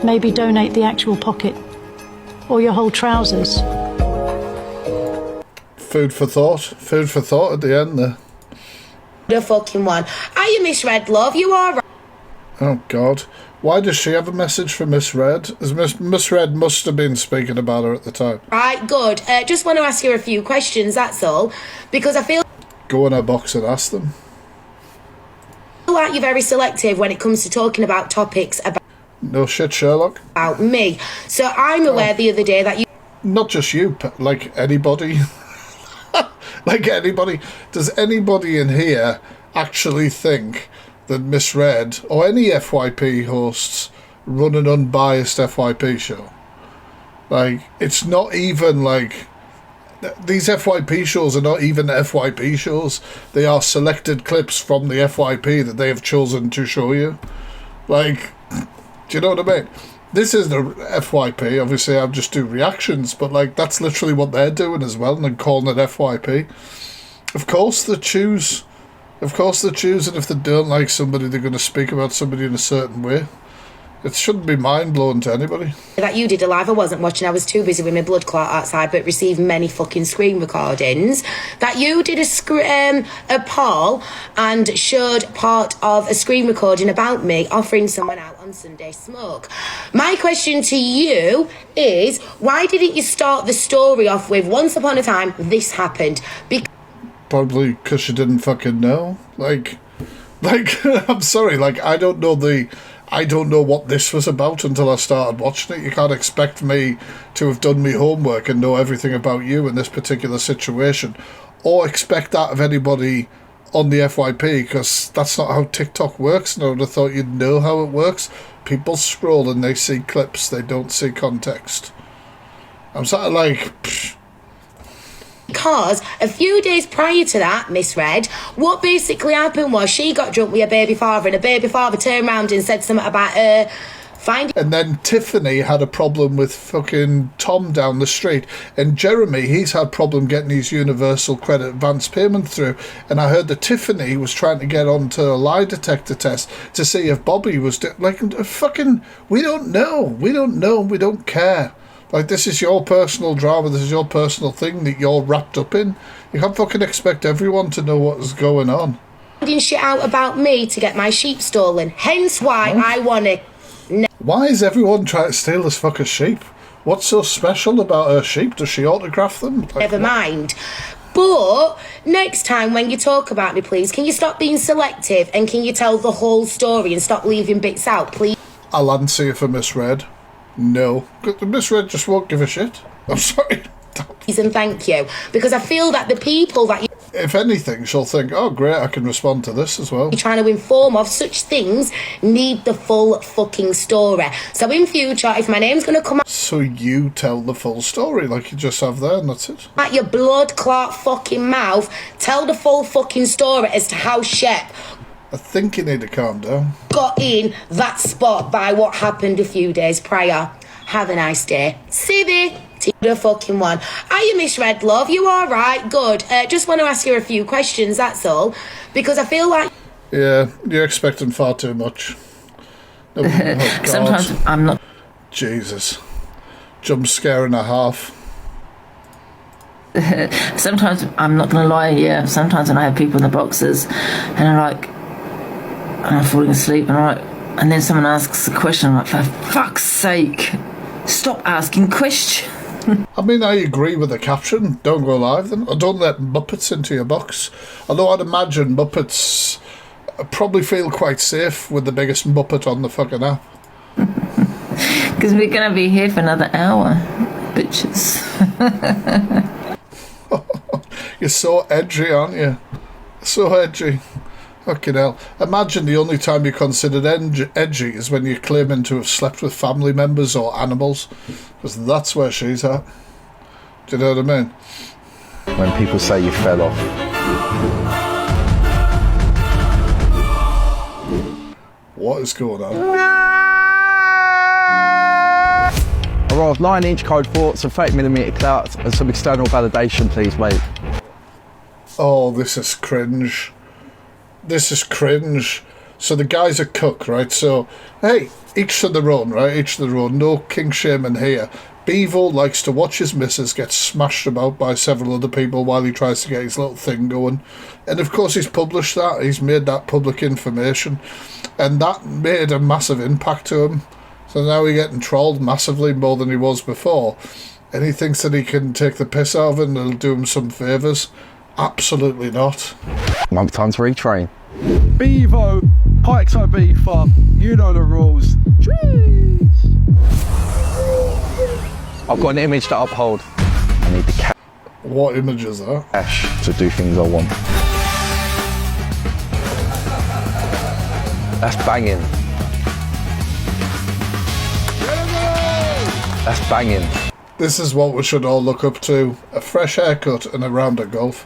Maybe donate the actual pocket or your whole trousers. Food for thought at the end there. The fucking one. Are you misread, love? You are right. Oh God. Why does she have a message for Miss Red? As Miss Red must have been speaking about her at the time. Right, good. Just want to ask you a few questions, that's all. Because I feel... Go in her box and ask them. like you're very selective when it comes to talking about topics about... No shit, Sherlock. ...about me. So I'm aware the other day that you... Not just you, like anybody. Like anybody. Does anybody in here actually think that Miss Red or any FYP hosts run an unbiased FYP show? Like, it's not even like... These FYP shows are not even FYP shows. They are selected clips from the FYP that they have chosen to show you. Like, do you know what I mean? This is the FYP. Obviously, I just do reactions, but like that's literally what they're doing as well, and then calling it FYP. Of course they choose. Of course they choose, and if they don't like somebody, they're going to speak about somebody in a certain way. It shouldn't be mind-blowing to anybody. That you did a live, I wasn't watching, I was too busy with my blood clot outside, but received many fucking screen recordings. That you did a poll and showed part of a screen recording about me offering someone out on Sunday smoke. My question to you is, why didn't you start the story off with, once upon a time, this happened? Probably because you didn't fucking know. Like, I'm sorry, like, I don't know what this was about until I started watching it. You can't expect me to have done my homework and know everything about you in this particular situation, or expect that of anybody on the FYP, because that's not how TikTok works, and I would have thought you'd know how it works. People scroll and they see clips, they don't see context. I'm sort of like... Psh. Because a few days prior to that, Miss Red, what basically happened was she got drunk with her baby father, and her baby father turned around and said something about her finding... And then Tiffany had a problem with fucking Tom down the street, and Jeremy, he's had problem getting his universal credit advance payment through, and I heard that Tiffany was trying to get onto a lie detector test to see if Bobby was... fucking... We don't know, we don't care. Like, this is your personal drama, this is your personal thing that you're wrapped up in. You can't fucking expect everyone to know what is going on. Finding shit out about me to get my sheep stolen. Hence why I want to... Why is everyone trying to steal this fucker's sheep? What's so special about her sheep? Does she autograph them? Like, never mind. But next time when you talk about me, please, can you stop being selective and can you tell the whole story and stop leaving bits out, please? I'll answer you for Miss Red. No. Miss Red just won't give a shit. I'm sorry. Please and thank you. Because I feel that the people that you... If anything, she'll think, oh great, I can respond to this as well. You're trying to inform of such things need the full fucking story. So in future, if my name's going to come out... So you tell the full story like you just have there and that's it. At your blood clot fucking mouth, tell the full fucking story as to how Shep... I think you need to calm down. Got in that spot by what happened a few days prior. Have a nice day. Sibby, the fucking one. Are you misread, love? You all right? Good. Just want to ask you a few questions, that's all. Because I feel like... Yeah, you're expecting far too much. Oh, God. Sometimes I'm not... Jesus. Jump scare and a half. Sometimes, I'm not going to lie, yeah. Sometimes when I have people in the boxes and I'm like... And I'm falling asleep and I'm like... And then someone asks a question, I'm like, for fuck's sake, stop asking questions. I mean, I agree with the caption. Don't go live then. Or don't let Muppets into your box. Although I'd imagine Muppets probably feel quite safe with the biggest Muppet on the fucking app. Because we're going to be here for another hour, bitches. You're so edgy, aren't you? So edgy. Fucking hell. Imagine the only time you're considered edgy is when you're claiming to have slept with family members or animals. Because that's where she's at. Do you know what I mean? When people say you fell off. What is going on? Arrived 9-inch code 4, some 30mm clout and some external validation, please, mate. Oh, this is cringe. This is cringe. So the guy's a cook, right? So, hey, each to their own, right? Each to their own. No king shaming here. Bevo likes to watch his missus get smashed about by several other people while he tries to get his little thing going. And of course he's published that. He's made that public information. And that made a massive impact to him. So now he's getting trolled massively more than he was before. And he thinks that he can take the piss out of it and it'll do him some favours. Absolutely not. Time to retrain. Bevo, Pikes OB fuck, you know the rules. Jeez. I've got an image to uphold. I need the What image is that? cash to do things I want. That's banging. That's banging. This is what we should all look up to. A fresh haircut and a round of golf.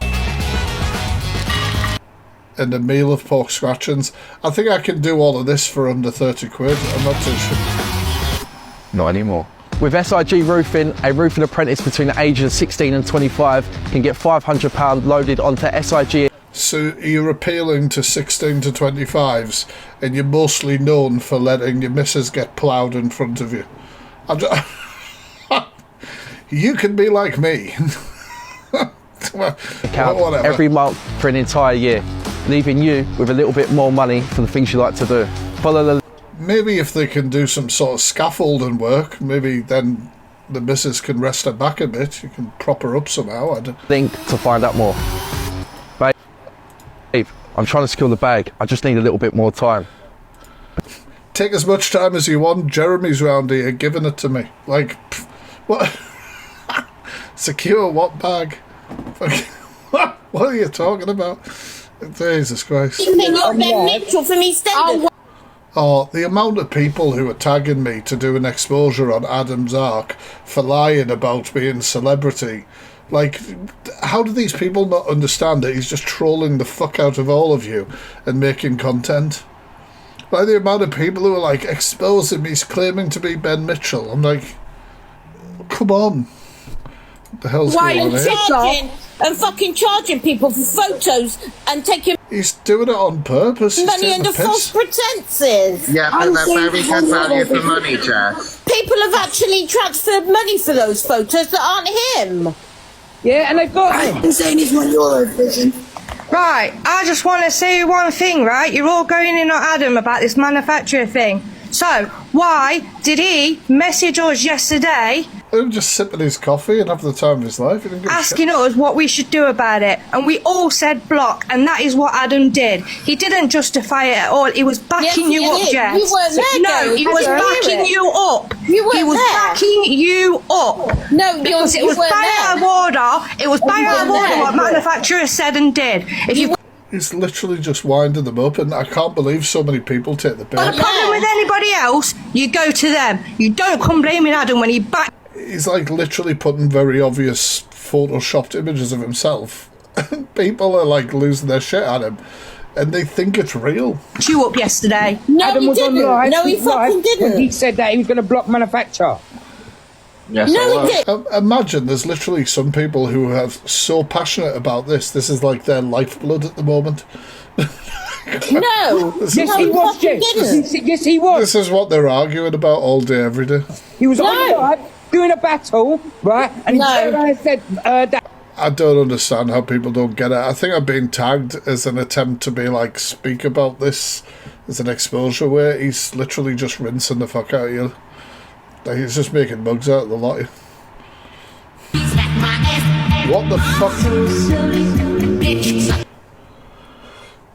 And a meal of pork scratchings. I think I can do all of this for under 30 quid. I'm not too sure. Not anymore. With SIG Roofing, a roofing apprentice between the ages of 16 and 25 can get £500 loaded onto SIG. So you're appealing to 16 to 25s and you're mostly known for letting your missus get ploughed in front of you. You can be like me. Whatever. Every month for an entire year, leaving you with a little bit more money for the things you like to do. Follow the... Maybe if they can do some sort of scaffolding work, maybe then the missus can rest her back a bit. You can prop her up somehow. link to find out more. Babe, I'm trying to secure the bag. I just need a little bit more time. Take as much time as you want. Jeremy's round here giving it to me. Like, what? Secure what bag? What are you talking about? Jesus Christ. Mitchell from EastEnders. Oh, the amount of people who are tagging me to do an exposure on Adam's Ark for lying about being celebrity. Like, how do these people not understand that he's just trolling the fuck out of all of you and making content? By the amount of people who are like, expose him, he's claiming to be Ben Mitchell. I'm like, come on. What the hell's Why going are on you here? charging and fucking charging people for photos and taking He's doing it on purpose. He's money taking under the piss. false pretenses? Yeah, but they're very good value for money, Jess. People have actually transferred money for those photos that aren't him. Yeah, and they've got... Right, I just want to say one thing, right? You're all going in on Adam about this manufacturer thing. So, why did he message us yesterday He'll just sipping his coffee and have the time of his life. He didn't give a asking shit. us what we should do about it? And we all said block, and that is what Adam did. He didn't justify it at all. He was backing Yes, you he up, did. Jess. You weren't there, No, though. he I was didn't hear backing it. you up. You weren't He was there. backing you up. No, because you it was weren't by there. our order. It was by You our weren't order there. what manufacturer said and did. If you He's literally just winding them up, and I can't believe so many people take the got a bait. problem with anybody else, you go to them. You don't come blaming Adam when he back He's like literally putting very obvious photoshopped images of himself. People are like losing their shit at him, and they think it's real. you up yesterday. No, Adam he was on didn't. live. No, he fucking When didn't. he said that he was going to block manufacturer. Yes, No, I he was. didn't. Imagine there's literally some people who are so passionate about this. This is like their lifeblood at the moment. No. Yes, No, he was, fucking Jess. didn't. Yes, he was. This is what they're arguing about all day, every day. He was on No. live doing a battle, right? And he No. turned around and said that. I don't understand how people don't get it. I think I've been tagged as an attempt to be like, speak about this as an exposure where he's literally just rinsing the fuck out of you. Like, he's just making mugs out of the lot of you. What the fuck?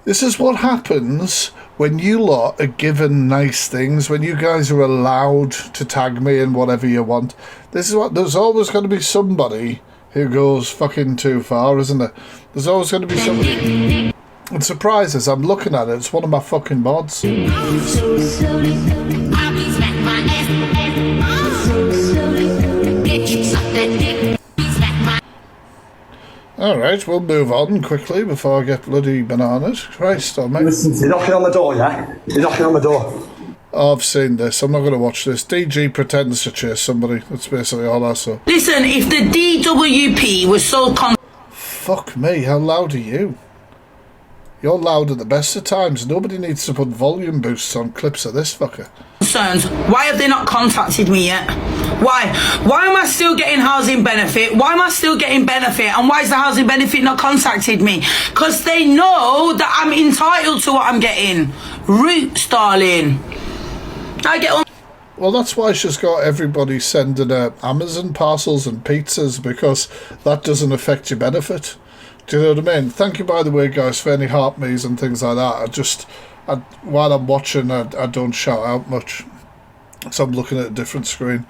This is what happens when you lot are given nice things, when you guys are allowed to tag me in whatever you want. This is what, there's always going to be somebody who goes fucking too far, isn't there? There's always going to be somebody. And surprises, I'm looking at it, it's one of my fucking mods. Alright, we'll move on quickly before I get bloody bananas. Christ on me. Listen, you're knocking on the door, yeah? You're knocking on the door. Oh, I've seen this, I'm not going to watch this. DG pretends to chase somebody, that's basically all I saw. Listen, if the DWP was so Fuck me, how loud are you? You're loud at the best of times. Nobody needs to put volume boosts on clips of this fucker. Concerns. Why have they not contacted me yet? Why? Why am I still getting housing benefit? Why am I still getting benefit? And why is the housing benefit not contacted me? Because they know that I'm entitled to what I'm getting. Roots, darling. I get on. Well, that's why she's got everybody sending her Amazon parcels and pizzas, because that doesn't affect your benefit. Do you know what I mean? Thank you, by the way, guys, for any heart me's and things like that. While I'm watching, I don't shout out much. So I'm looking at a different screen.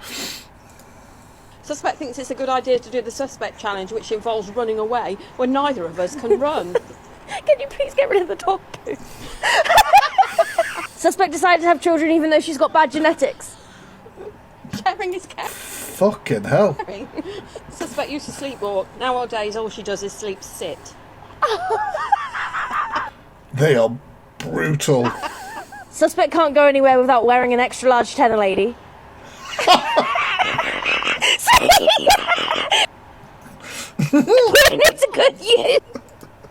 Suspect thinks it's a good idea to do the suspect challenge, which involves running away when neither of us can run. Can you please get rid of the dog poo? Suspect decided to have children even though she's got bad genetics. Sharing is caring. Fucking hell. Suspect used to sleepwalk. Nowadays, all she does is sleep sit. They are brutal. Suspect can't go anywhere without wearing an extra large tenor lady. It's a good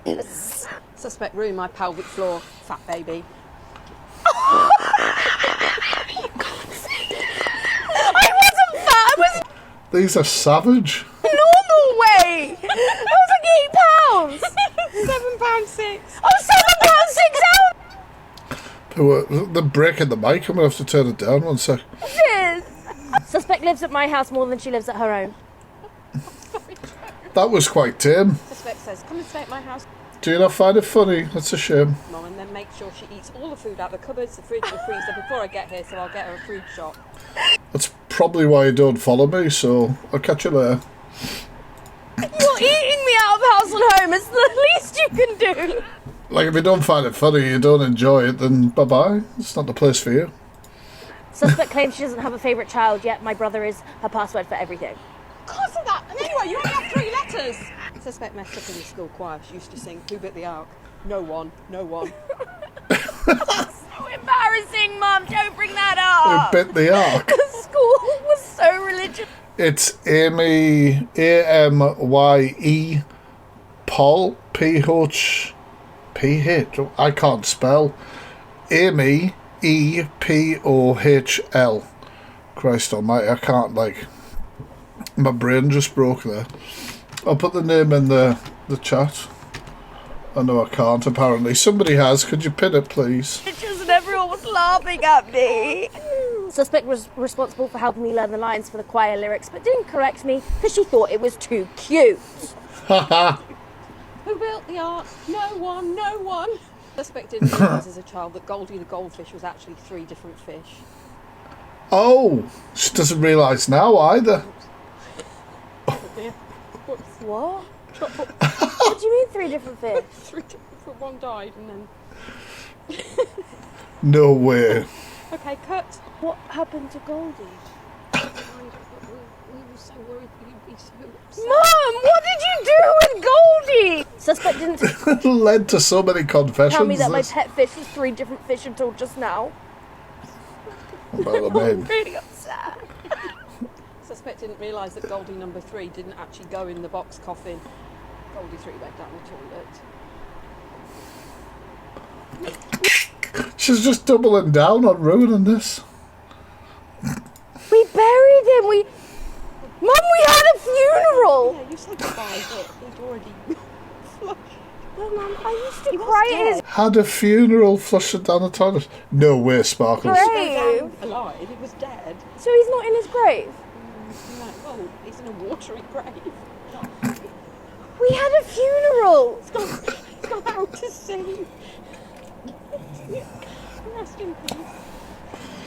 use. Suspect ruined my pelvic floor, fat baby. I wasn't fat, I was These are savage. normal weight. I was like 8 pounds. £7.6. Oh, £7.6 They're breaking the mic. I'm going to have to turn it down 1 sec. ounces. Suspect lives at my house more than she lives at her own. That was quite tame. Suspect says, come and stay at my house, Do you not find it funny? That's a shame. Mum, and then make sure she eats all the food out of the cupboards, the fridge, the freezer before I get here, so I'll get her a food shop. That's probably why you don't follow me, so I'll catch you later. You're eating me out of house and home. It's the least you can do. Like, if you don't find it funny, you don't enjoy it, then bye-bye. It's not the place for you. Suspect claims she doesn't have a favourite child, yet my brother is her password for everything. Can't say that. And anyway, you only have 3 letters. Suspect messed up in the school choir. She used to sing Who Bit the Ark? No one, no one. So embarrassing, Mum. Don't bring that up. Who bit the ark? The school was so religious. It's Amy, A-M-Y-E, Paul, P-H, I can't spell, Amy, E-P-O-H-L. Christ almighty, I can't, like, my brain just broke there. I'll put the name in the chat. Oh no, I can't, apparently. Somebody has. Could you pin it, please? And everyone was laughing at me. Suspect was responsible for helping me learn the lines for the choir lyrics, but didn't correct me because she thought it was too cute. Who built the ark? No one, no one. Suspect didn't realise as a child that Goldie the goldfish was actually 3 different fish. Oh, she doesn't realise now either. What? What do you mean 3 different fish? 3 different, one died and then... No way. Okay, cut. What happened to Goldie? We were so worried you'd be so upset. Mum, what did you do with Goldie? Suspect didn't Led to so many confessions. tell me that my this. pet fish was 3 different fish until just now. Well, I I'm mean, really upset. Suspect didn't realise that Goldie number 3 didn't actually go in the box coffin. Goldie 3 went down the toilet. she's just doubling down on ruining this. We buried him. Mum, we had a funeral. Yeah, you said goodbye, but he'd already flushed. Oh, Mum, I used to cry in his Had a funeral, flushed it down the toilet. No way, Sparkles. grave. Alive, he was dead. So he's not in his grave? No, well, he's in a watery grave. We had a funeral. He's gone out to sea. Rest in peace.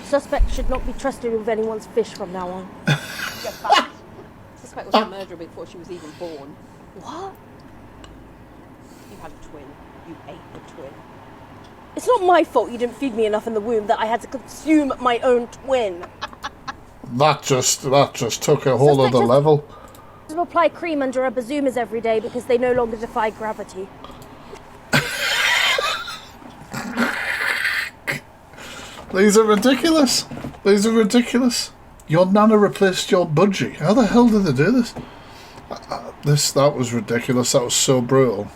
Suspect should not be trusted with anyone's fish from now on. Suspect was a murderer before she was even born. What? You had a twin. You ate the twin. It's not my fault you didn't feed me enough in the womb that I had to consume my own twin. That just took a whole Suspect other has- level. To apply cream under her bazoomas every day because they no longer defy gravity. These are ridiculous. These are ridiculous. Your nana replaced your budgie. How the hell did they do this? That was ridiculous. That was so brutal.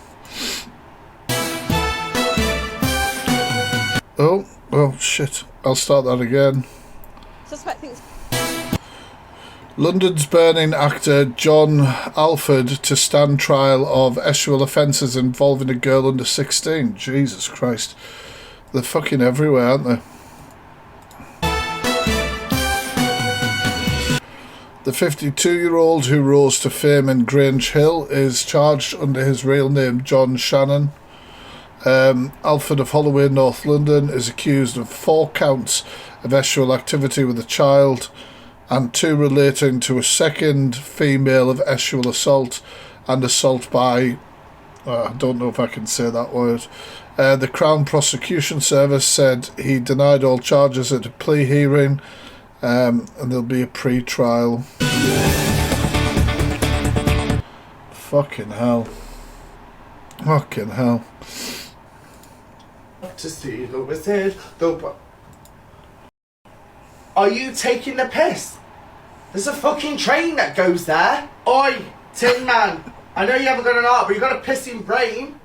Oh shit. I'll start that again. Suspect thinks. London's burning actor John Alford to stand trial of sexual offences involving a girl under 16. Jesus Christ. They're fucking everywhere, aren't they? The 52-year-old who rose to fame in Grange Hill is charged under his real name, John Shannon. Alford of Holloway, North London, is accused of 4 counts of sexual activity with a child and 2 relating to a second female of sexual assault and assault by... I don't know if I can say that word. The Crown Prosecution Service said he denied all charges at a plea hearing, and there'll be a pre-trial. Fucking hell. Fucking hell. To see the wizard, Are you taking the piss? There's a fucking train that goes there. Oi, Tin Man. I know you haven't got an heart, but you got a pissing brain.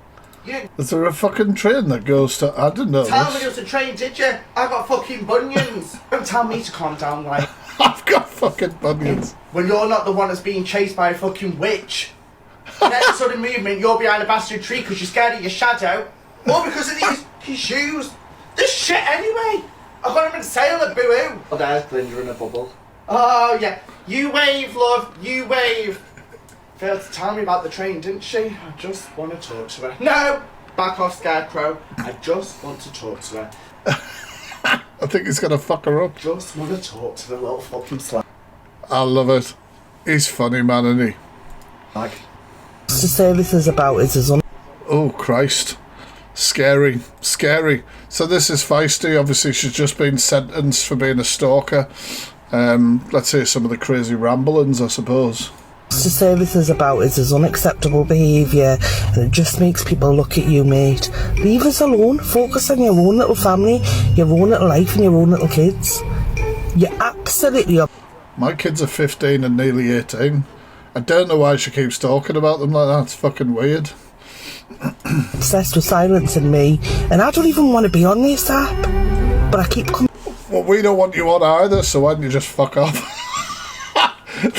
Is there a fucking train that goes to... I didn't know Tell this. me there was a train, did you? I got fucking bunions. Don't tell me to calm down, like. I've got fucking bunions. When you're not the one that's being chased by a fucking witch. Next sudden movement, you're behind a bastard tree because you're scared of your shadow. Or because of these shoes. This shit anyway. I got him in sale at Boo-Hoo. Oh, there's Glinda in a bubble. Oh, yeah. You wave, love. You wave. Failed to tell me about the train, didn't she? I just want to talk to her. No! Back off, Scarecrow. I just want to talk to her. I think he's going to fuck her up. Just want to talk to the little fucking slut. I love it. He's funny, man, isn't he? Like. To say this is about is Oh, Christ. Scary. Scary. So this is Feisty. Obviously, she's just been sentenced for being a stalker. Let's say some of the crazy ramblings, I suppose. To say this is about is unacceptable behaviour, and it just makes people look at you, mate. Leave us alone. Focus on your own little family, your own little life, and your own little kids. You're absolutely... My kids are 15 and nearly 18. I don't know why she keeps talking about them like that. It's fucking weird. Obsessed with silencing me, and I don't even want to be on this app, but I keep coming... Well, we don't want you on either, so why don't you just fuck off?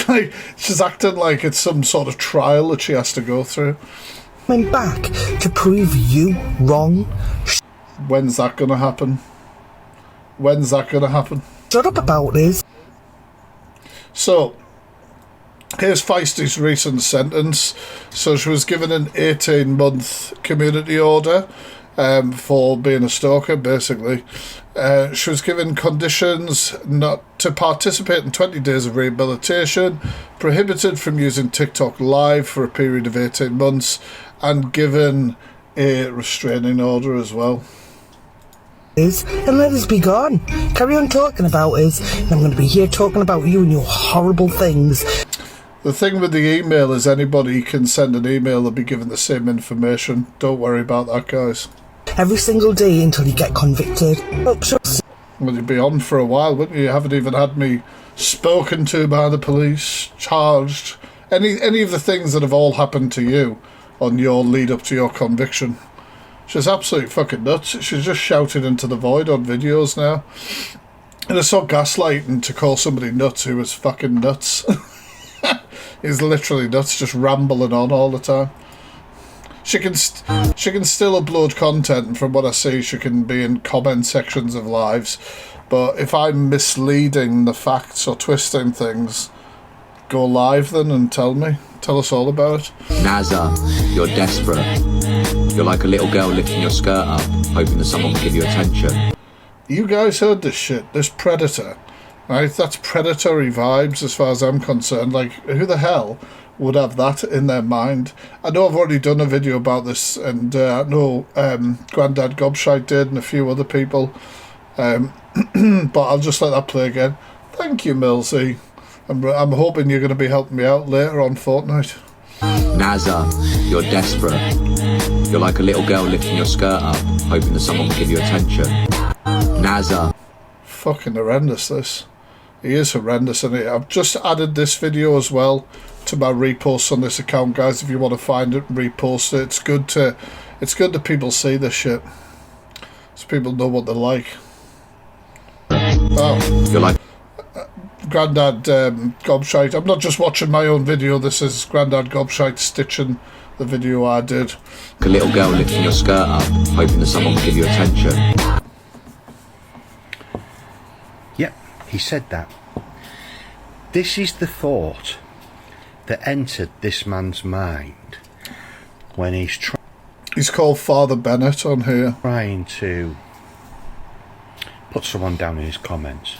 Like, she's acting like it's some sort of trial that she has to go through. Coming back to prove you wrong. When's that gonna happen? When's that gonna happen? Shut up about this. So, here's Feisty's recent sentence. So she was given an 18-month community order for being a stalker, basically. She was given conditions not to participate in 20 days of rehabilitation, prohibited from using TikTok Live for a period of 18 months, and given a restraining order as well. And let us be gone. Carry on talking about us, and I'm going to be here talking about you and your horrible things. The thing with the email is anybody can send an email and be given the same information. Don't worry about that, guys. Every single day until you get convicted. Well, you'd be on for a while, wouldn't you? You haven't even had me spoken to by the police, charged. Any of the things that have all happened to you on your lead up to your conviction. She's absolutely fucking nuts. She's just shouting into the void on videos now. And it's so gaslighting to call somebody nuts who is fucking nuts. He's literally nuts, just rambling on all the time. She can still upload content, and from what I see, she can be in comment sections of lives. But if I'm misleading the facts or twisting things, go live then and tell me. Tell us all about it. Naza, you're desperate. You're like a little girl lifting your skirt up, hoping that someone will give you attention. You guys heard this shit, this Predator, right? That's predatory vibes as far as I'm concerned. Like, who the hell would have that in their mind? I know I've already done a video about this, and I know Grandad Gobshite did and a few other people, but I'll just let that play again. Thank you, Millsy. I'm hoping you're going to be helping me out later on Fortnite. Naza, you're desperate. You're like a little girl lifting your skirt up, hoping that someone will give you attention. Naza. Fucking horrendous, this. He is horrendous, isn't he? I've just added this video as well to my reposts on this account, guys. If you want to find it, repost it. It's good to people see this shit. so people know what they're like. Oh. You're like Grandad Gobshite. I'm not just watching my own video, this is Grandad Gobshite stitching the video I did. a little girl lifting your skirt up, hoping that someone will give you attention. Yep, he said that. This is the thought that entered this man's mind when he's called Father Bennett on here. Trying to put someone down in his comments.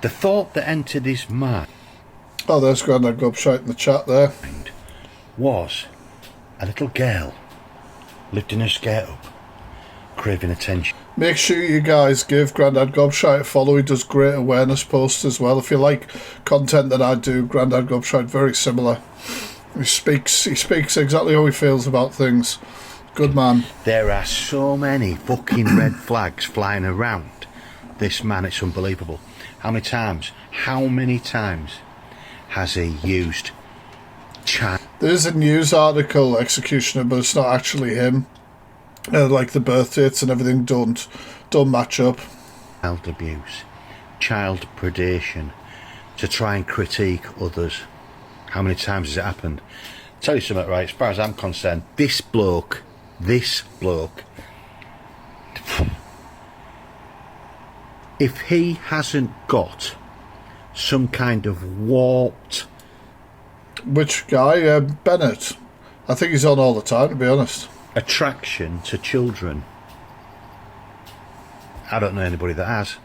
The thought that entered his mind. Oh, there's Grandad Gobshite in the chat there. Was a little girl lifting her skirt up, craving attention. Make sure you guys give Grandad Gobshite a follow. He does great awareness posts as well. If you like content that I do, Grandad Gobshite, very similar. He speaks exactly how he feels about things. Good man. There are so many fucking red flags flying around this man, it's unbelievable. How many times has he used child? There's a news article, executioner, but it's not actually him. Like the birth dates and everything don't match up. Child abuse, child predation, to try and critique others. How many times has it happened? I'll tell you something, right, as far as I'm concerned, this bloke, if he hasn't got some kind of warped... Which guy? Bennett. I think he's on all the time, to be honest. Attraction to children. I don't know anybody that has.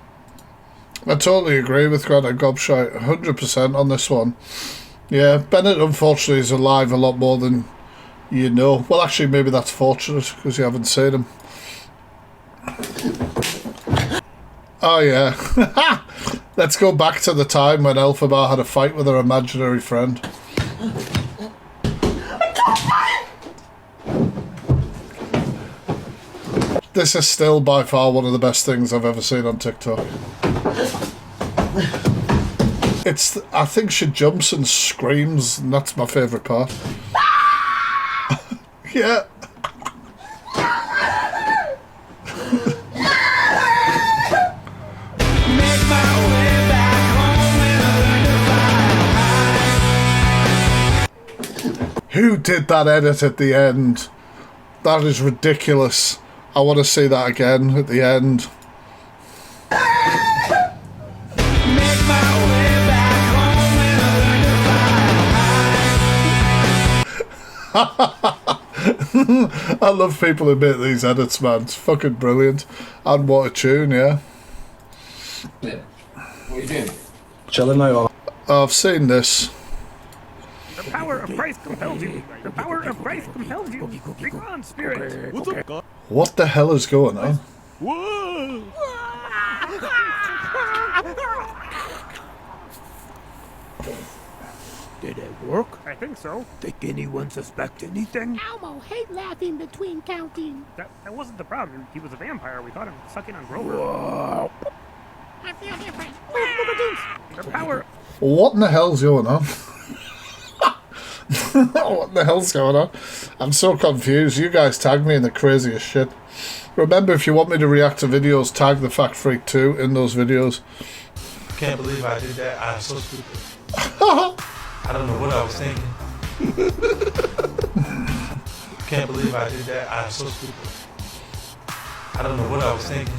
I totally agree with Grandad Gobshite, 100% on this one. Yeah, Bennett unfortunately is alive a lot more than you know. Well, actually, maybe that's fortunate because you haven't seen him. Oh yeah. Let's go back to the time when Elphaba had a fight with her imaginary friend. This is still by far one of the best things I've ever seen on TikTok. I think she jumps and screams, and that's my favourite part. Yeah. Who did that edit at the end? That is ridiculous. I want to see that again at the end. I love people who make these edits, man. It's fucking brilliant. And what a tune, yeah. What are you doing? Chilling out. I've seen this. The power of Christ compels you. The power of Christ compels you. Be gone, spirit. What's up, God? What the hell is going on? Whoa! Did it work? I think so. Think anyone suspect anything? Elmo hate laughing between counting. That wasn't the problem. He was a vampire. We caught him sucking on Grover. Whoa. I feel different. Look at this. The power. What in the hell's going on? What the hell's going on? I'm so confused. You guys tag me in the craziest shit. Remember, if you want me to react to videos, tag the Fact Freak 2 in those videos. Can't believe I did that. I'm so stupid. I don't know what I was thinking. Can't believe I did that. I'm so stupid. I don't know what I was thinking.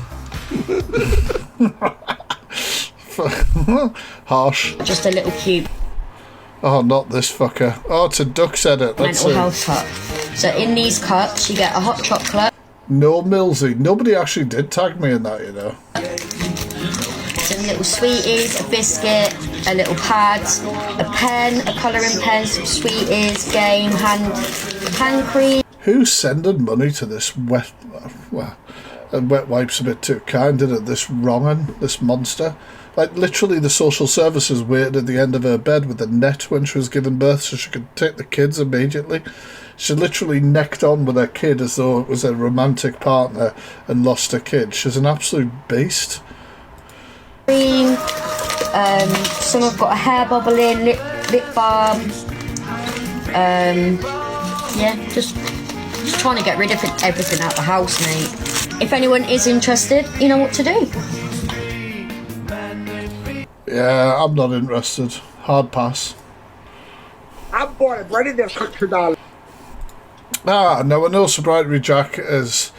Harsh. Just a little cube. Oh, not this fucker. Oh, it's a duck's edit. Let's Mental see. health cup. So in these cups, you get a hot chocolate. No, Millsy. Nobody actually did tag me in that, you know. Some little sweeties, a biscuit, a little pad, a pen, a colouring pen, some sweeties, game, hand cream. Who's sending money to this wet... Well, and wet wipe's a bit too kind, isn't it? This wrong'un, this monster. Like, literally the social services waited at the end of her bed with a net when she was giving birth so she could take the kids immediately. She literally necked on with her kid as though it was a romantic partner and lost her kid. She's an absolute beast. Cream, some have got a hair bubbling, lip balm. Yeah, just trying to get rid of everything out the house, mate. if anyone is interested, you know what to do. Yeah, I'm not interested. Hard pass. I'm born and bred in this country, darling. Now I know Sobriety Jack is,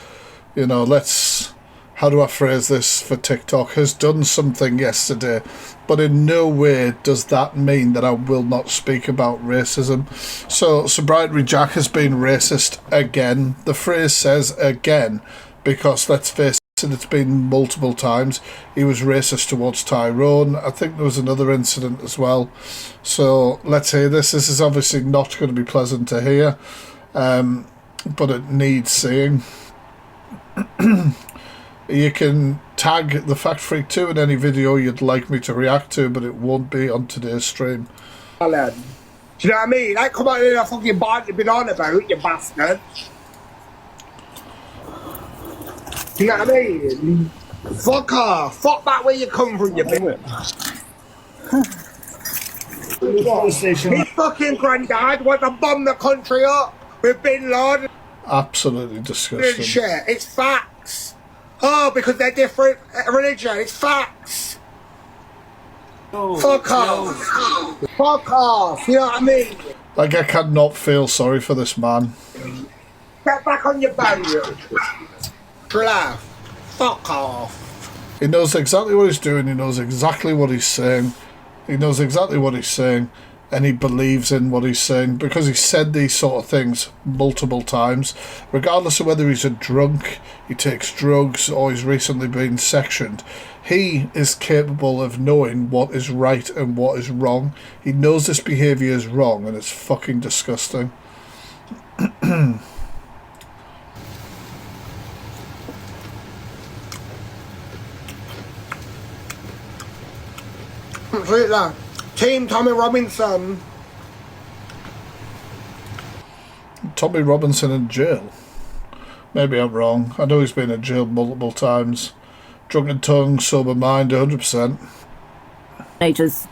you know, how do I phrase this for TikTok, has done something yesterday, but in no way does that mean that I will not speak about racism. So Sobriety Jack has been racist again. The phrase says again, because let's face it, it's been multiple times. He was racist towards Tyrone. I think there was another incident as well. So let's hear this. This is obviously not going to be pleasant to hear, but it needs saying. You can tag the Fact Freak 2 in any video you'd like me to react to, but it won't be on today's stream. Do you know what I mean? Like, come on in a fucking bar you've been on about, you bastard. Do you know what I mean? Fuck off. Fuck back where you come from, you bitch. His fucking granddad wants to bomb the country up with Bin Laden. Absolutely disgusting. Shit. It's facts. Oh, because they're different religion. It's facts. Fuck off. Fuck off. You know what I mean? Like, I cannot feel sorry for this man. Get back on your boat, you. Laugh. Fuck off. He knows exactly what he's doing. He knows exactly what he's saying. He knows exactly what he's saying. And he believes in what he's saying because he said these sort of things multiple times. Regardless of whether he's a drunk, he takes drugs, or he's recently been sectioned, he is capable of knowing what is right and what is wrong. He knows this behaviour is wrong, and it's fucking disgusting. Team Tommy Robinson. Tommy Robinson in jail? Maybe I'm wrong. I know he's been in jail multiple times. Drunken tongue, sober mind, 100%. Nature's.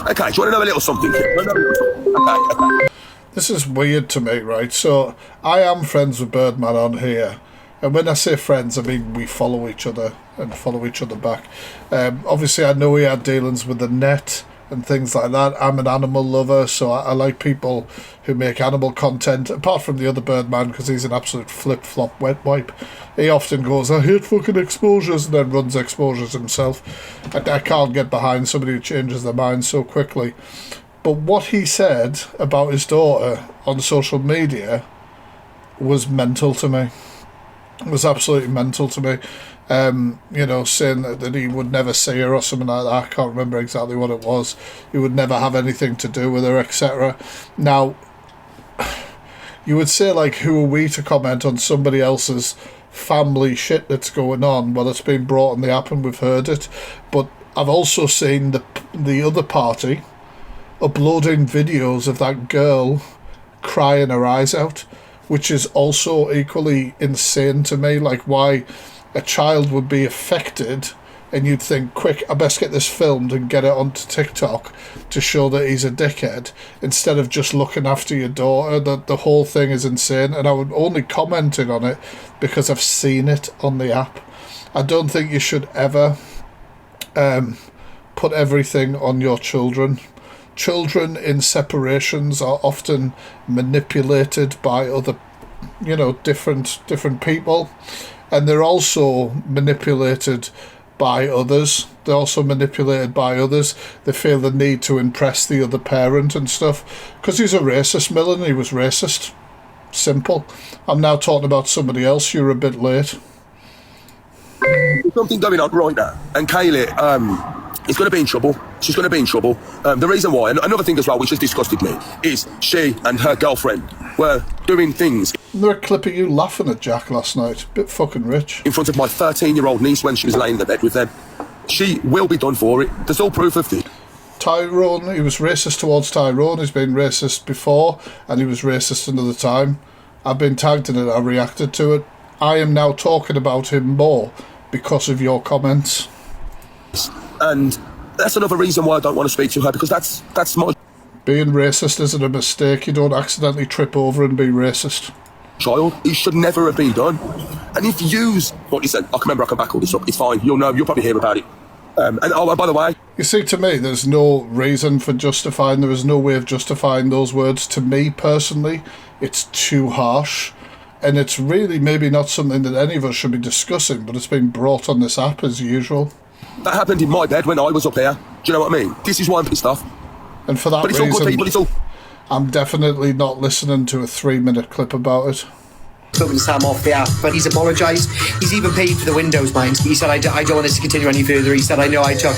Okay, do you want to know a little something? Okay. This is weird to me, right? So, I am friends with Birdman on here. And when I say friends, I mean we follow each other and follow each other back. Obviously, I know he had dealings with the net and things like that. I'm an animal lover, so I like people who make animal content, apart from the other Birdman, because he's an absolute flip-flop wet wipe. He often goes, I hate fucking exposures, and then runs exposures himself. I can't get behind somebody who changes their mind so quickly. But what he said about his daughter on social media was mental to me. It was absolutely mental to me. You know, saying that he would never see her or something like that. I can't remember exactly what it was. He would never have anything to do with her, etc. Now, you would say, like, who are we to comment on somebody else's family shit that's going on? Well, it's been brought on the app and we've heard it. But I've also seen the other party uploading videos of that girl crying her eyes out, which is also equally insane to me. Like, why a child would be affected and you'd think, quick, I best get this filmed and get it onto TikTok to show that he's a dickhead, instead of just looking after your daughter. The whole thing is insane, and I would only commented on it because I've seen it on the app. I don't think you should ever put everything on your children. Children in separations are often manipulated by other, you know, different people, and they're also manipulated by others. They're also manipulated by others. They feel the need to impress the other parent and stuff. Because he's a racist, Millen. He was racist. Simple. I'm now talking about somebody else. You're a bit late. Something going on right now, and Kaylee is going to be in trouble. She's going to be in trouble. The reason why, and another thing as well, which has disgusted me, is she and her girlfriend were doing things. There was a clip of you laughing at Jack last night. Bit fucking rich. In front of my 13-year-old niece when she was laying in the bed with them. She will be done for it. There's all proof of it. Tyrone, he was racist towards Tyrone. He's been racist before, and he was racist another time. I've been tagged in it. I reacted to it. I am now talking about him more because of your comments. And that's another reason why I don't want to speak to her, because that's my... Being racist isn't a mistake. You don't accidentally trip over and be racist. child. It should never have been done. And if yous, what you said, I can back all this up. It's fine. You'll probably hear about it. And by the way, you see, to me, there's no reason for justifying. There is no way of justifying those words. To me personally, it's too harsh, and it's really maybe not something that any of us should be discussing. But it's been brought on this app as usual. That happened in my bed when I was up here. Do you know what I mean? This is why I'm pissed off. And for that but it's reason, all good people. It's all. I'm definitely not listening to a 3-minute clip about it. Spoken to Sam off the app, but he's apologised. He's even paid for the Windows, mind. He said, I don't want this to continue any further. He said, I know I took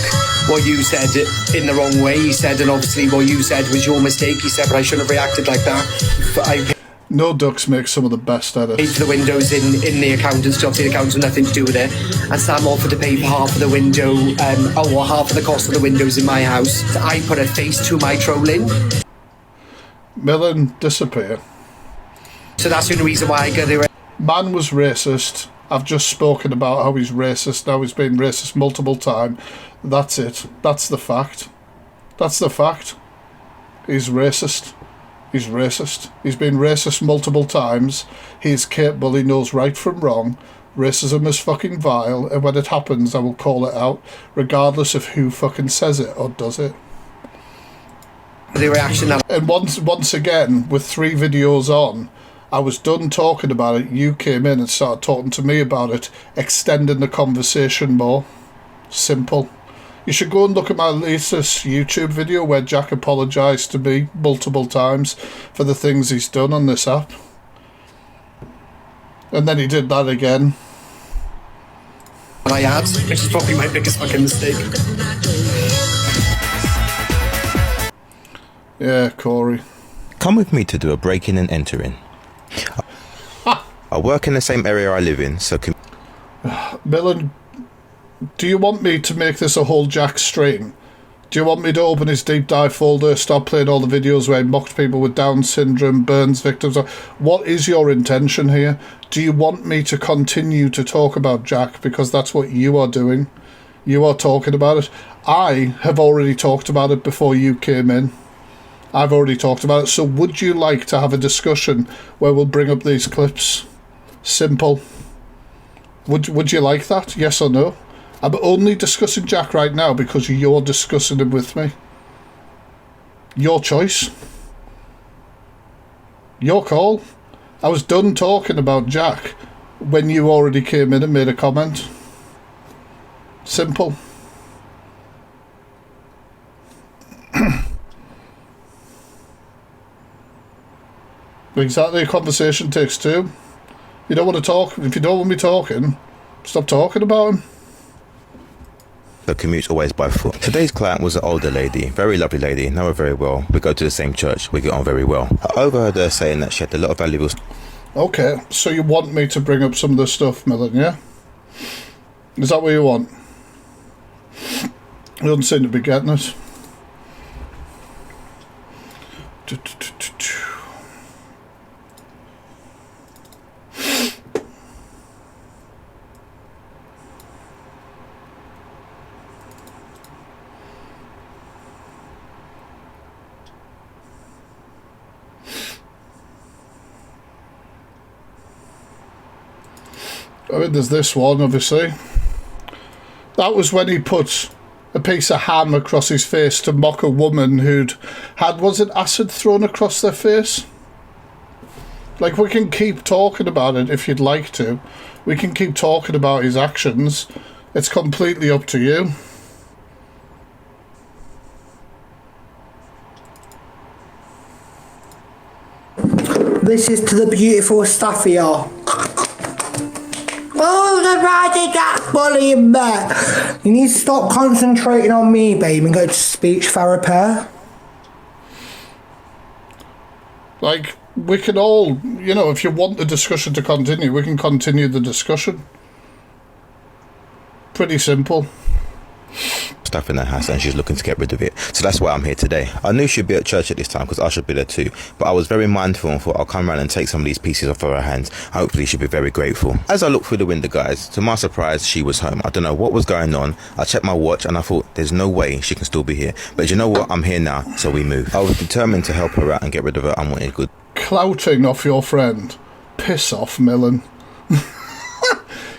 what you said in the wrong way. He said, and obviously what you said was your mistake. He said, but I shouldn't have reacted like that. But I No Ducks make some of the best edits. paid for the windows in the accountant's job. The accountant's nothing to do with it. And Sam offered to pay for half of the window, or half of the cost of the windows in my house. So I put a face to my trolling. Millen, disappear. So that's the only reason why I got it. Man was racist. I've just spoken about how he's racist. Now he's been racist multiple times. That's it. That's the fact. That's the fact. He's racist. He's racist. He's been racist multiple times. He's capable. He knows right from wrong. Racism is fucking vile, and when it happens, I will call it out, regardless of who fucking says it or does it. The reaction. And once again, with 3 videos on, I was done talking about it. You came in and started talking to me about it, extending the conversation more. Simple. You should go and look at my latest YouTube video where Jack apologised to me multiple times for the things he's done on this app. And then he did that again. I had, which is probably my biggest fucking mistake. Yeah, Corey. Come with me to do a break-in and entering. I work in the same area I live in, so... Millen, do you want me to make this a whole Jack stream? Do you want me to open his deep dive folder, stop playing all the videos where he mocked people with Down syndrome, burns victims? What is your intention here? Do you want me to continue to talk about Jack? Because that's what you are doing. You are talking about it. I have already talked about it before you came in. I've already talked about it. So would you like to have a discussion where we'll bring up these clips? Simple. Would you like that? Yes or no? I'm only discussing Jack right now because you're discussing him with me. Your choice. Your call. I was done talking about Jack when you already came in and made a comment. Simple. Exactly, a conversation takes 2. You don't want to talk. If you don't want me talking, stop talking about him. The commute's always by foot. Today's client was an older lady, very lovely lady, know her very well. We go to the same church, we get on very well. I overheard her saying that she had a lot of valuables. Okay, so you want me to bring up some of the stuff, Millen, yeah? Is that what you want? You don't seem to be getting it. I mean, there's this one, obviously. That was when he put a piece of ham across his face to mock a woman who'd had, was it acid thrown across their face? Like, we can keep talking about it if you'd like to. We can keep talking about his actions. It's completely up to you. This is to the beautiful stuff here. Oh, the righty Jack bullying me. You need to stop concentrating on me, babe, and go to speech therapy. Like, we can all, you know, if you want the discussion to continue, we can continue the discussion. Pretty simple. Stuff in her house and she's looking to get rid of it, so that's why I'm here today. I knew she'd be at church at this time because I should be there too, but I was very mindful and thought I'll come around and take some of these pieces off her hands. Hopefully she'll be very grateful. As I looked through the window, guys, to my surprise, she was home. I don't know what was going on. I checked my watch and I thought there's no way she can still be here, but you know what, I'm here now, so we moved. I was determined to help her out and get rid of her unwanted good. Clouting off your friend Piss off, Millen.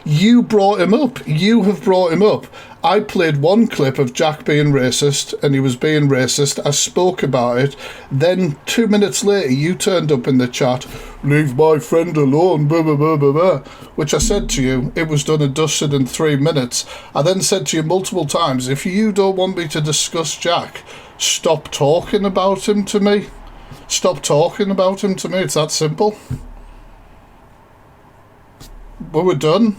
You brought him up. You have brought him up. I played one clip of Jack being racist, and he was being racist. I spoke about it. Then 2 minutes later, you turned up in the chat, leave my friend alone, blah, blah, blah, blah, blah, which I said to you, it was done and dusted in 3 minutes. I then said to you multiple times, if you don't want me to discuss Jack, stop talking about him to me. Stop talking about him to me. It's that simple. But we're done.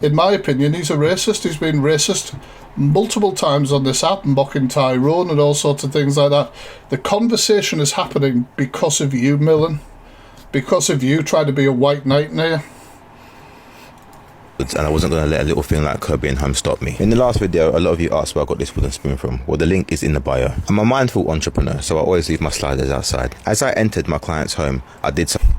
In my opinion, he's a racist. He's been racist multiple times on this app, mocking Tyrone and all sorts of things like that. The conversation is happening because of you, Millen. Because of you trying to be a white knight here. And I wasn't going to let a little thing like Kirby and Home stop me. In the last video, a lot of you asked where I got this wooden spoon from. Well, the link is in the bio. I'm a mindful entrepreneur, so I always leave my sliders outside. As I entered my client's home, I did something.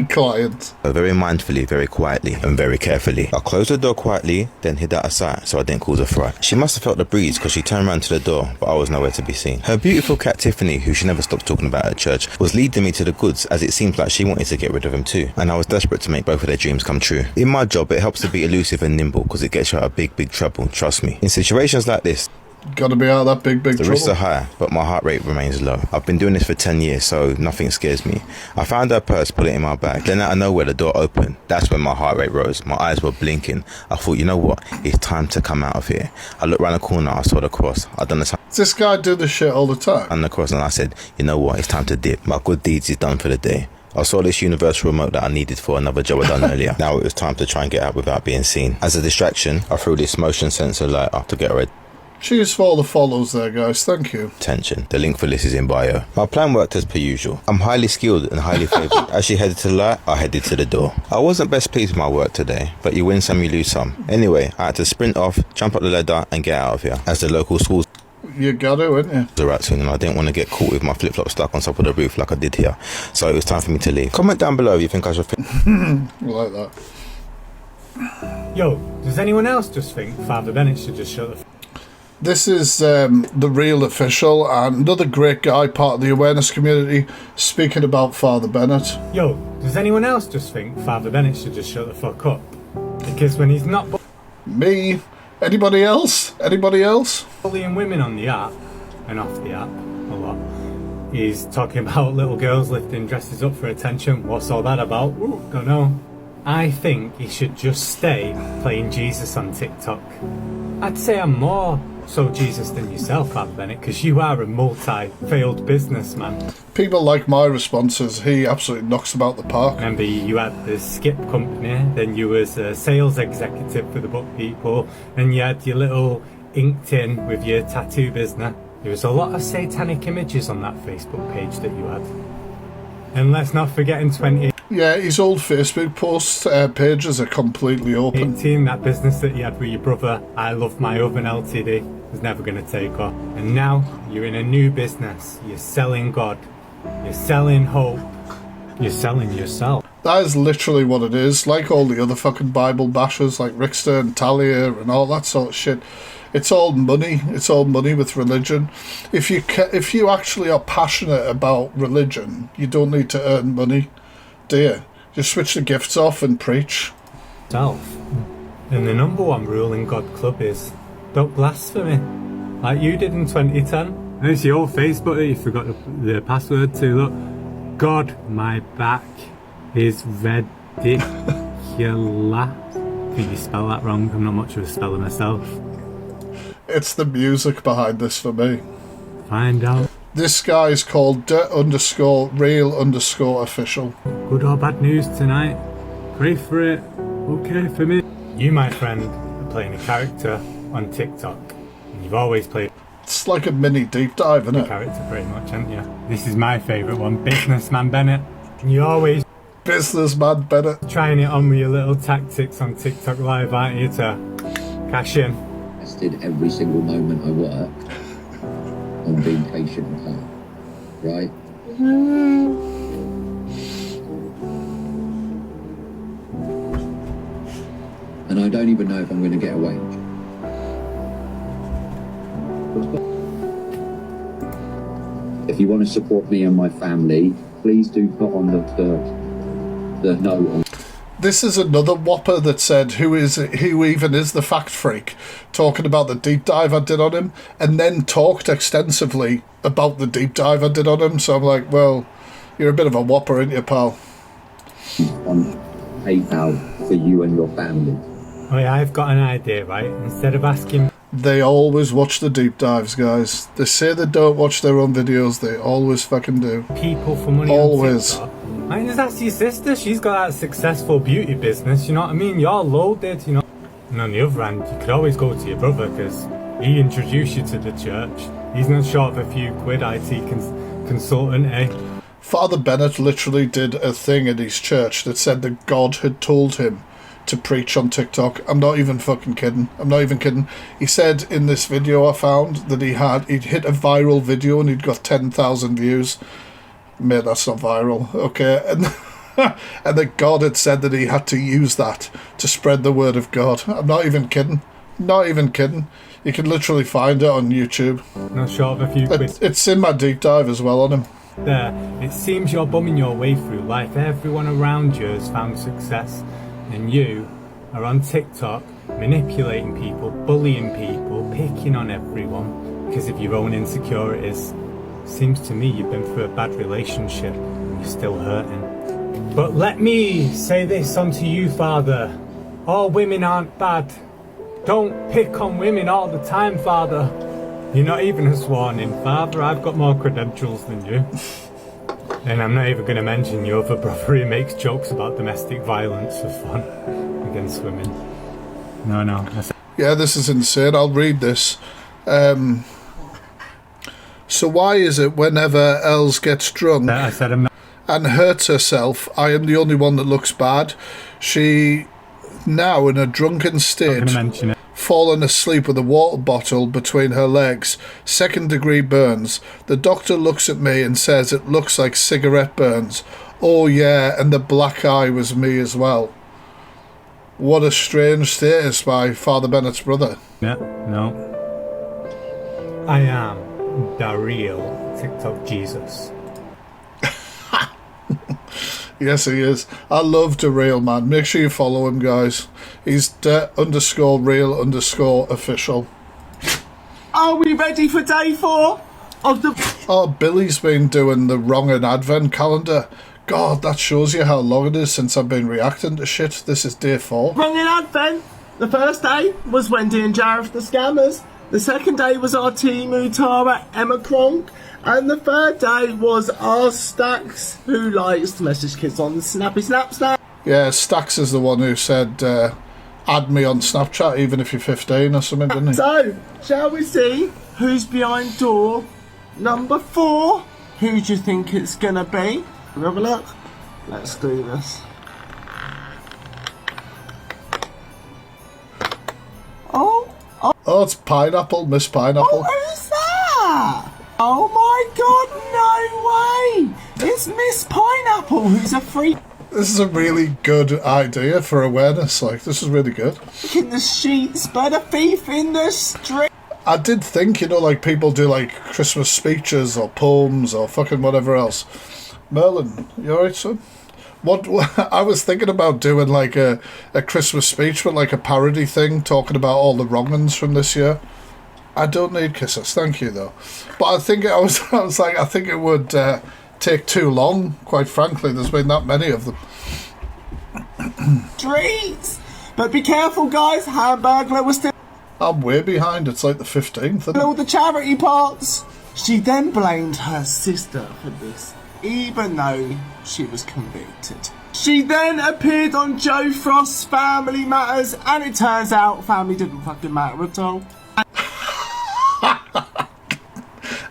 Client. Very mindfully, very quietly, and very carefully. I closed the door quietly, then hid out of sight so I didn't cause a fright. She must have felt the breeze because she turned around to the door, but I was nowhere to be seen. Her beautiful cat Tiffany, who she never stops talking about at church, was leading me to the goods, as it seemed like she wanted to get rid of him too. And I was desperate to make both of their dreams come true. In my job, it helps to be elusive and nimble because it gets you out of big trouble, trust me. In situations like this, gotta be out of that big the trouble. risks are high, but my heart rate remains low. I've been doing this for 10 years, so nothing scares me. I found her purse, put it in my bag. Then out of nowhere, the door opened. That's when my heart rate rose. My eyes were blinking. I thought, you know what? It's time to come out of here. I looked around the corner, I saw the cross. I'd done the time. Does this guy do this shit all the time? And the cross, and I said, you know what? It's time to dip. My good deeds is done for the day. I saw this universal remote that I needed for another job I'd done earlier. Now it was time to try and get out without being seen. As a distraction, I threw this motion sensor lighter to get her cheers for all the follows there, guys. Thank you. attention. The link for this is in bio. My plan worked as per usual. I'm highly skilled and highly favoured. As she headed to the light, I headed to the door. I wasn't best pleased with my work today, but you win some, you lose some. Anyway, I had to sprint off, jump up the ladder and get out of here. As the local schools you got to, didn't you? Right soon, and I didn't want to get caught with my flip-flop stuck on top of the roof like I did here. So it was time for me to leave. Comment down below if you think I should like that. Yo, does anyone else just think Father Bennett should just shut the This is the real official and another great guy, part of the awareness community, speaking about Father Bennett. Yo, does anyone else just think Father Bennett should just shut the fuck up? Because when he's not me, anybody else? Anybody else? bullying women on the app and off the app a lot, he's talking about little girls lifting dresses up for attention. What's all that about? Ooh, don't know. I think he should just stay playing Jesus on TikTok. I'd say I'm more so Jesus than yourself, Father Bennett, because you are a multi-failed businessman. People like my responses. He absolutely knocks about the park. Remember, you had the skip company, then you was a sales executive for the book people, and you had your little inked in with your tattoo business. There was a lot of satanic images on that Facebook page that you had. And let's not forget in 20... Yeah, his old Facebook post pages are completely open. 18, that business that you had with your brother, I Love My Oven Ltd, was never going to take off. And now you're in a new business. You're selling God. You're selling hope. You're selling yourself. That is literally what it is. Like all the other fucking Bible bashers like Rickster and Talia and all that sort of shit. It's all money. It's all money with religion. If you actually are passionate about religion, you don't need to earn money, do you? Just switch the gifts off and preach. Self. And the number one rule in God Club is don't blaspheme, like you did in 2010. And it's your Facebook that you forgot the password to. Look, God, my back is ridiculous. I think you spell that wrong. I'm not much of a speller myself. It's the music behind this for me. Find out. This guy is called _real_official. Good or bad news tonight? Pray for it. Okay for me. You, my friend, are playing a character on TikTok. And you've always played... It's like a mini deep dive, isn't it? Character pretty much, haven't you? This is my favourite one, Businessman Bennett. And you always... Businessman Bennett. Trying it on with your little tactics on TikTok Live, aren't you, to cash in? Invested every single moment I worked on being patient and calm, right? And I don't even know if I'm going to get a wage. If you want to support me and my family, please do put on the the know-all. This is another whopper that said who even is the fact freak, talking about the deep dive I did on him, and then talked extensively about the deep dive I did on him. So I'm like, well, you're a bit of a whopper, ain't you, pal? On PayPal for you and your family. Oh yeah, I've got an idea, right? Instead of asking... They always watch the deep dives, guys. They say they don't watch their own videos, they always fucking do. People for money always. On TikTok. I mean, just ask your sister, she's got that successful beauty business, you know what I mean? You're loaded, you know. And on the other hand, you could always go to your brother, because he introduced you to the church. He's not short of a few quid, IT consultant, eh? Father Bennett literally did a thing at his church that said that God had told him to preach on TikTok. I'm not even fucking kidding. I'm not even kidding. He said in this video I found that he'd hit a viral video and he'd got 10,000 views. Mate, that's not viral. Okay. And that God had said that he had to use that to spread the word of God. I'm not even kidding. Not even kidding. You can literally find it on YouTube. Not short of a few quid. It's in my deep dive as well on him. There, it seems you're bumming your way through life. Everyone around you has found success, and you are on TikTok manipulating people, bullying people, picking on everyone because of your own insecurities. Seems to me you've been through a bad relationship and you're still hurting. But let me say this unto you, Father. All women aren't bad. Don't pick on women all the time, Father. You're not even a sworn-in father. I've got more credentials than you. And I'm not even going to mention your other brother who makes jokes about domestic violence for fun against women. No. Yeah, this is insane. I'll read this. So why is it whenever Els gets drunk and hurts herself, I am the only one that looks bad? She, now in a drunken state, fallen asleep with a water bottle between her legs, 2nd-degree burns. The doctor looks at me and says it looks like cigarette burns. Oh yeah, and the black eye was me as well. What a strange status by Father Bennett's brother. Yeah, no. I am the real TikTok Jesus. Yes, he is. I love the real man. Make sure you follow him, guys. He's _real_official. Are we ready for day 4 of the... Oh, Billy's been doing the wronging advent calendar. God, that shows you how long it is since I've been reacting to shit. This is day 4. Wronging advent. The first day was Wendy and Jareth the scammers. The second day was our Timu Tara Emma Kronk. And the third day was our Stacks, who likes to message kids on the Snappy Snap Snap. Yeah, Stacks is the one who said, add me on Snapchat even if you're 15 or something, didn't he? So, shall we see who's behind door number 4? Who do you think it's gonna be? Have a look. Let's do this. Oh, it's Pineapple, Miss Pineapple. Oh, who's that? Oh my god, no way! It's Miss Pineapple, who's a freak. This is a really good idea for awareness, like, this is really good. In the sheets, but a thief in the street. I did think, you know, like, people do, like, Christmas speeches or poems or fucking whatever else. Merlin, you alright, son? What I was thinking about doing, like, a Christmas speech, but, like, a parody thing, talking about all the wronguns from this year. I don't need kisses, thank you, though. But I think I was like, I think it would take too long, quite frankly. There's been that many of them. Treats! But be careful, guys, Hamburglar was still... I'm way behind, it's like the 15th. All the charity parts. She then blamed her sister for this, even though she was convicted. She then appeared on Joe Frost's Family Matters, and it turns out family didn't fucking matter at all.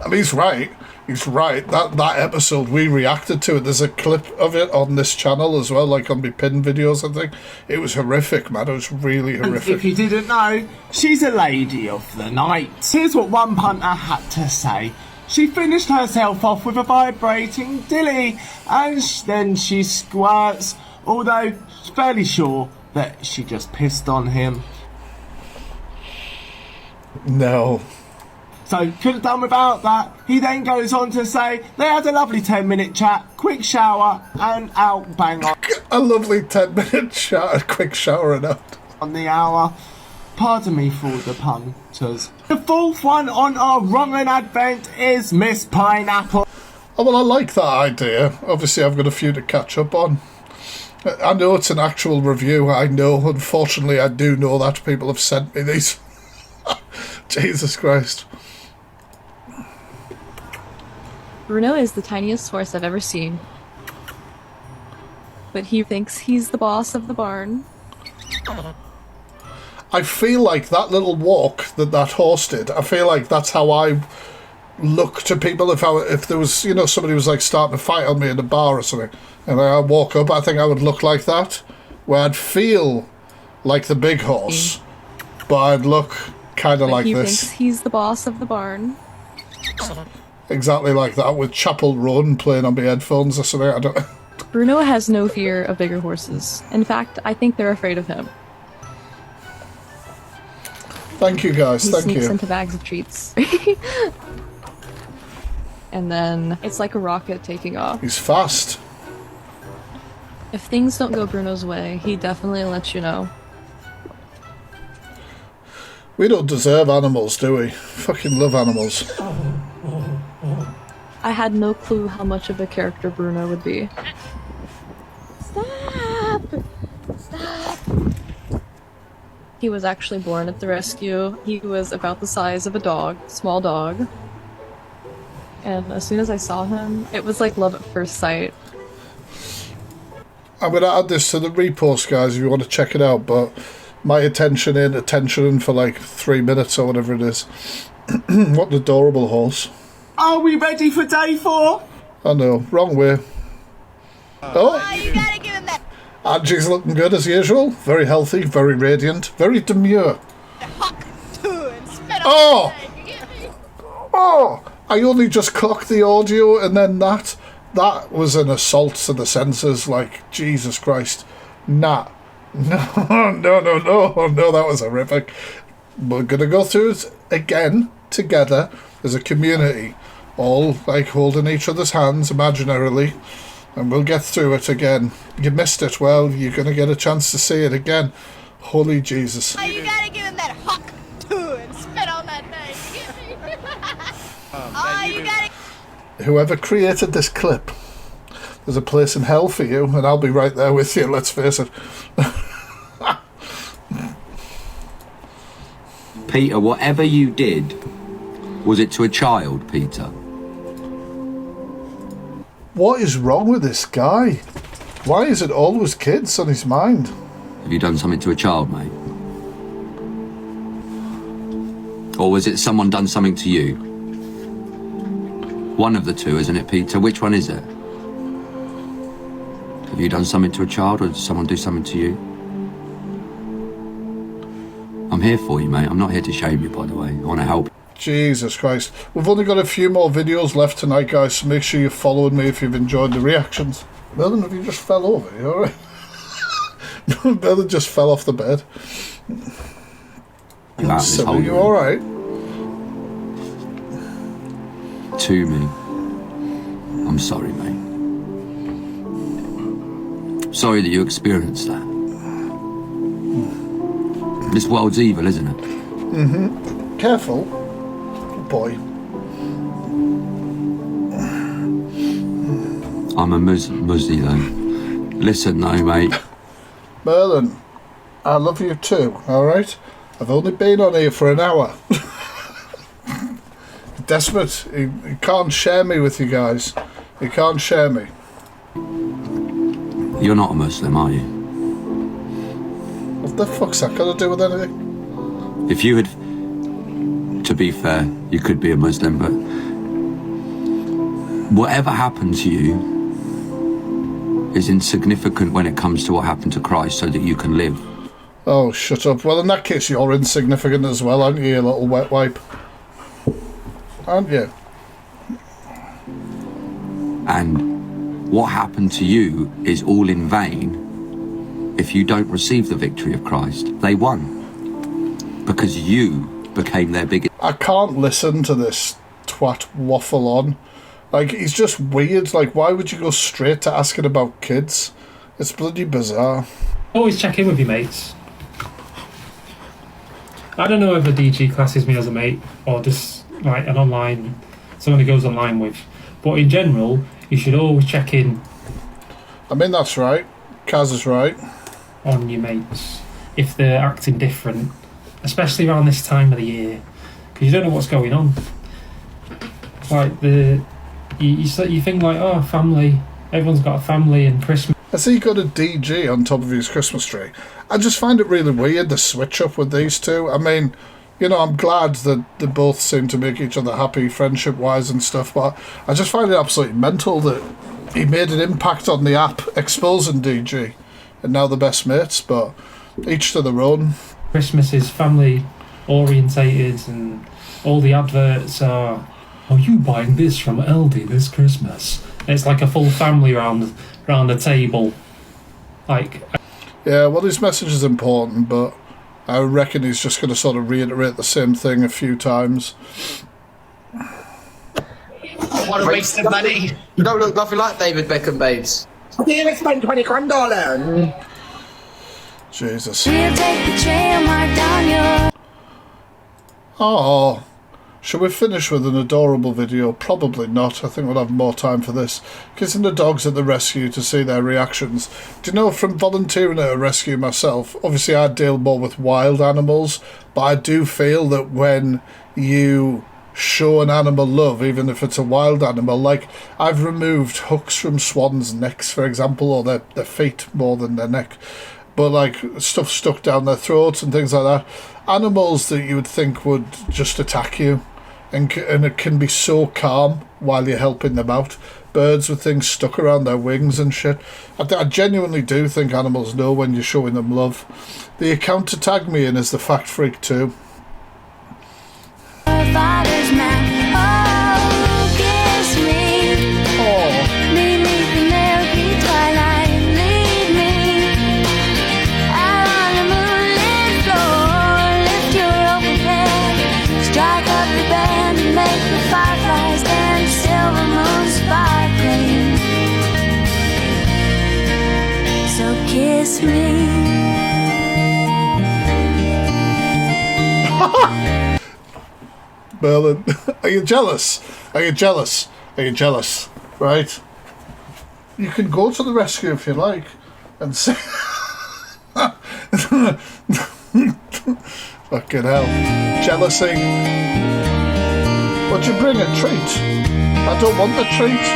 I mean, he's right. He's right. That episode, we reacted to it. There's a clip of it on this channel as well, like on my pin videos, I think. It was horrific, man. It was really horrific. And if you didn't know, she's a lady of the night. Here's what one punter had to say. She finished herself off with a vibrating dilly, and then she squirts, although she's fairly sure that she just pissed on him. No. So, could have done without that. He then goes on to say they had a lovely 10-minute chat, quick shower, and out bang on. A lovely 10-minute shower, quick showering out. On the hour. Pardon me for the punters. The fourth one on our wronging advent is Miss Pineapple. Oh, well, I like that idea. Obviously, I've got a few to catch up on. I know it's an actual review. I know. Unfortunately, I do know that people have sent me these. Jesus Christ. Bruno is the tiniest horse I've ever seen. But he thinks he's the boss of the barn. I feel like that little walk that horse did, I feel like that's how I look to people if there was, you know, somebody was like starting a fight on me in a bar or something, and I walk up, I think I would look like that, where I'd feel like the big horse, but I'd look kind of like he this. Thinks he's the boss of the barn. Exactly like that, with Chapel Run playing on my headphones or something. I don't. Bruno has no fear of bigger horses. In fact, I think they're afraid of him. Thank you, guys. He Thank sneaks you. into bags of treats. And then it's like a rocket taking off. He's fast. If things don't go Bruno's way, he definitely lets you know. We don't deserve animals, do we? Fucking love animals. I had no clue how much of a character Bruno would be. Stop! Stop! He was actually born at the rescue. He was about the size of a dog, small dog. And as soon as I saw him, it was like love at first sight. I'm going to add this to the repost, guys, if you want to check it out, but my attention for like 3 minutes or whatever it is. What an adorable horse. Are we ready for day 4? I know, wrong way. Oh, you gotta give him that. Angie's looking good as usual. Very healthy, very radiant, very demure. Oh! Oh! I only just clocked the audio and then that. That was an assault to the senses, like, Jesus Christ. Nah. No, that was horrific. We're going to go through it again, together, as a community. All, like, holding each other's hands imaginarily. And we'll get through it again. You missed it, well, you're going to get a chance to see it again. Holy Jesus. Oh, you gotta give him that huck too and spit on that thing. Oh, you gotta. Whoever created this clip, there's a place in hell for you, and I'll be right there with you, let's face it. Peter, whatever you did, was it to a child, Peter? What is wrong with this guy? Why is it always kids on his mind? Have you done something to a child, mate? Or was it someone done something to you? One of the two, isn't it, Peter? Which one is it? Have you done something to a child, or did someone do something to you? I'm here for you, mate. I'm not here to shame you, by the way. I want to help. Jesus Christ. We've only got a few more videos left tonight, guys, so make sure you're following me if you've enjoyed the reactions. Merlin, have you just fell over? You alright? Merlin just fell off the bed. So, are you alright? To me. I'm sorry, mate. Sorry that you experienced that. This world's evil, isn't it? Mm-hmm. Careful. Good boy. I'm a muzzy, though. Listen, though, mate. Merlin, I love you too, alright? I've only been on here for an hour. Desperate. He can't share me with you guys. He can't share me. You're not a Muslim, are you? What the fuck's that got to do with anything? If you had... To be fair, you could be a Muslim, but... Whatever happened to you is insignificant when it comes to what happened to Christ so that you can live. Oh, shut up. Well, in that case, you're insignificant as well, aren't you, you little wet wipe? Aren't you? And what happened to you is all in vain if you don't receive the victory of Christ. They won. Because you became their biggest... I can't listen to this twat waffle on. Like, he's just weird. Like, why would you go straight to asking about kids? It's bloody bizarre. Always check in with your mates. I don't know whether DG classes me as a mate or just like an online, someone who goes online with. But in general, you should always check in. I mean, that's right. Kaz is right. On your mates. If they're acting different, especially around this time of the year. Because you don't know what's going on. Like, you think like, oh, family. Everyone's got a family and Christmas. Has he got a DG on top of his Christmas tree? I just find it really weird, the switch up with these two. I mean, you know, I'm glad that they both seem to make each other happy friendship-wise and stuff, but I just find it absolutely mental that he made an impact on the app exposing DG, and now they're best mates, but each to their own. Christmas is family-orientated, and all the adverts are, are you buying this from Aldi this Christmas? It's like a full family round the table. Like, yeah, well, his message is important, but I reckon he's just going to sort of reiterate the same thing a few times. What a waste of money. You don't look nothing like David Beckham, babes. Okay, let's spend 20 grand, darling. Jesus. We'll take the trail mark down your... Oh, should we finish with an adorable video? Probably not. I think we'll have more time for this. Kissing the dogs at the rescue to see their reactions. Do you know, from volunteering at a rescue myself, obviously I deal more with wild animals, but I do feel that when you show an animal love, even if it's a wild animal, like I've removed hooks from swans' necks, for example, or their feet more than their neck, but like stuff stuck down their throats and things like that. Animals that you would think would just attack you, and it can be so calm while you're helping them out. Birds with things stuck around their wings and shit. I genuinely do think animals know when you're showing them love. The account to tag me in is the Fact Freak 2. Father's man, oh, kiss me. Beneath the milky twilight, lead me out on the moonlit floor. Lift your open head, strike up the band, and make the fireflies dance, silver moon sparkling. So kiss me. Merlin, are you jealous? Are you jealous? Are you jealous? Right? You can go to the rescue if you like and say... Fucking hell. Jealousy. Would you bring a treat? I don't want the treat.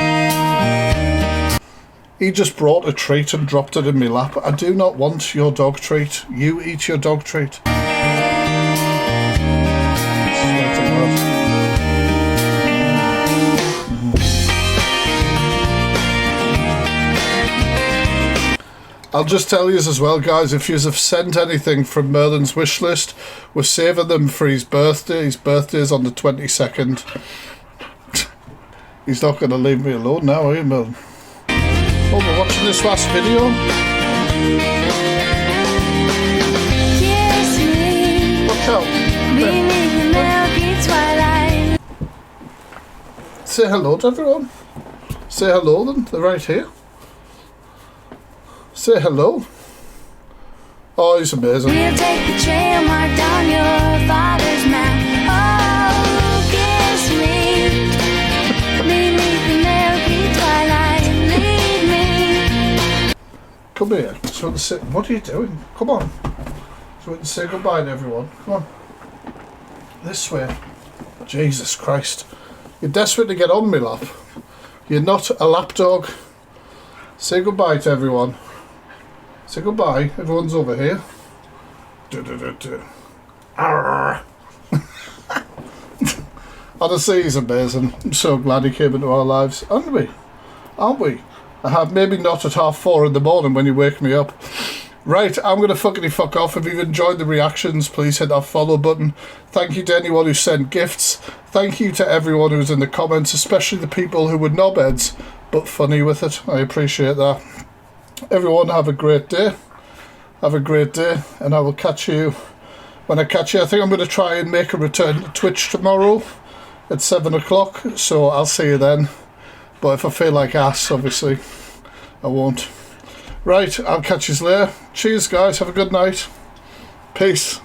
He just brought a treat and dropped it in my lap. I do not want your dog treat. You eat your dog treat. I'll just tell you as well, guys, if you have sent anything from Merlin's wish list, we're saving them for his birthday. His birthday is on the 22nd. He's not going to leave me alone now, are you, Merlin? Oh, we're watching this last video. Kiss me. Watch out. Beneath the milky twilight. Say hello to everyone. Say hello then, they're right here. Say hello. Oh, he's amazing. We'll take the trail mark down your father's map. Oh, kiss me. Beneath the milky twilight, lead me. Come here. So what are you doing? Come on. So we can say goodbye to everyone. Come on. This way. Jesus Christ. You're desperate to get on me lap. You're not a lapdog. Say goodbye to everyone. Say goodbye. Everyone's over here. Honestly, he's amazing. I'm so glad he came into our lives. Aren't we? Aren't we? I have maybe not at 4:30 in the morning when you wake me up. Right, I'm going to fuck off. If you've enjoyed the reactions, please hit that follow button. Thank you to anyone who sent gifts. Thank you to everyone who's in the comments, especially the people who were knobheads, but funny with it. I appreciate that. Everyone, have a great day. Have a great day, and I will catch you when I catch you. I think I'm going to try and make a return to Twitch tomorrow at 7 o'clock, so I'll see you then. But if I feel like ass, obviously, I won't. Right, I'll catch you later. Cheers, guys. Have a good night. Peace.